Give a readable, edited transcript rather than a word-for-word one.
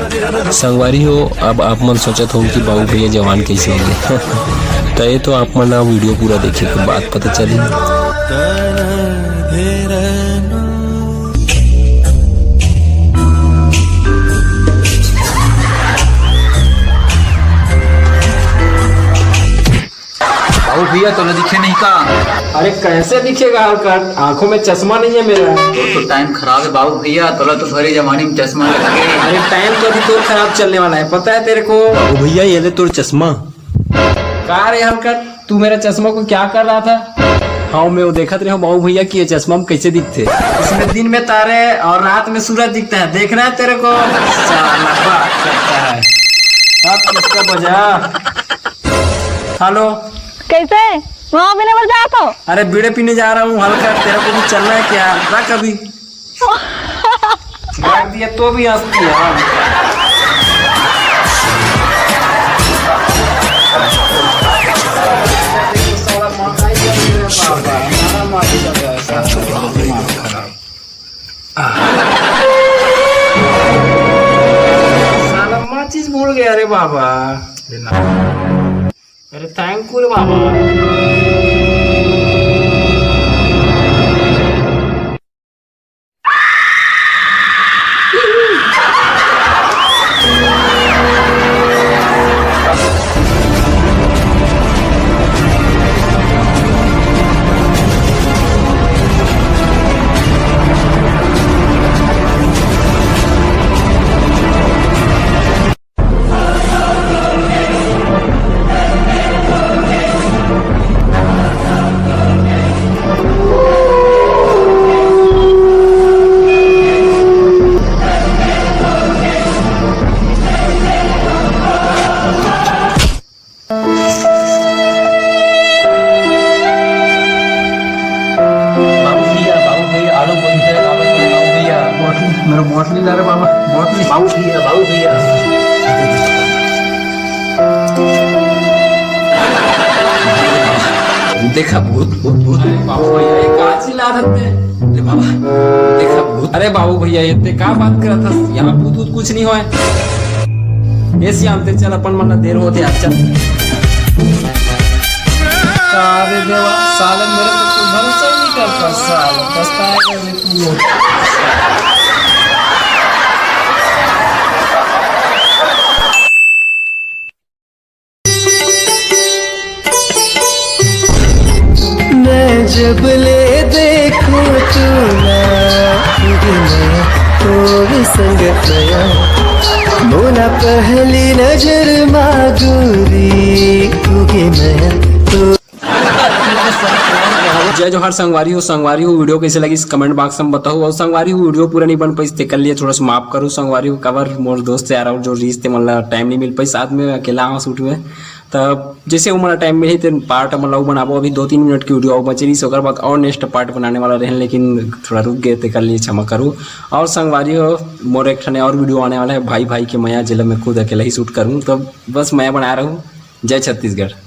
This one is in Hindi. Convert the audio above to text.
संगवारी हो, अब आप मन सोचत हो कि बाबू भैया जवान कैसे होंगे तो ये तो आप मन वीडियो पूरा देखे के बाद पता चली। बाबू भैया तो दिखे नहीं का? अरे कैसे दिखेगा हल्का, आंखों में चश्मा नहीं है मेरा। तो टाइम खराब है बाबू भैया, तो थोड़ी जवानी में चश्मा लगे। अरे टाइम तो अभी तो खराब चलने वाला है, पता है तेरे को। बाबू भैया ये ले तोर चश्मा। कहा रे हल्का, तू मेरा चश्मा को क्या कर रहा था? हाँ मैं वो देखा रहे हो बाबू भैया की ये चश्मा में कैसे दिखते। इसमें दिन में तारे और रात में सूरज दिखता है, देखना है तेरे को। साला बात करता है। अब किसका बजा? हेलो कैसे वहाँ पीने पर जा तो? अरे बीड़े पीने जा रहा हूँ हल्का, तेरे को भी चलना है क्या? रख अभी रख दिया तो भी हंसती है। साला माचिस भूल गया रे बाबा। अरे थैंक यू रे बाबा। मेरा बोतल ला रहे बाबा, बोतल। बाबू भैया देखा भूत भूत भूत। बाबू भैया ये काची ला सकते हैं? अरे बाबा देखा भूत। अरे बाबू भैया ये ते का बात कर रहा था? यहाँ भूत भूत कुछ नहीं हुआ है। ऐसे आमते चल अपन मन देर होते अच्छा। अरे देवा सालन मेरे पे तू भरोसा ही नहीं करता। साल पछताएगा रे तू। जब ले देखो तू तो संग नया बोला पहली नजर माधुरी नया तो। जय जोहार संगवारी हो। वीडियो कैसे लगी कमेंट बॉक्स में बताओ। और संगवारी हो वीडियो पूरा नहीं बन पाई कर लिए, थोड़ा सा माफ करो संगवारी हो। कवर मोर दोस्त आ रहा हूँ जो रीस थे मतलब टाइम नहीं मिल पाई, साथ में अकेला आवा शूट में। तब जैसे वो मतलब टाइम मिली तो पार्ट मतलब बनाबो। अभी 2-3 मिनट की वीडियो बची रही, उसके बाद और नेक्स्ट पार्ट बनाने वाला रहे, लेकिन थोड़ा रुक गए थे, कर लिए क्षमा करूँ। और संगवारी हो मोर एक और वीडियो आने वाला है भाई के मैं जिले में खुद अकेला ही शूट करूँ, तो बस मैं बना रहा हूँ। जय छत्तीसगढ़।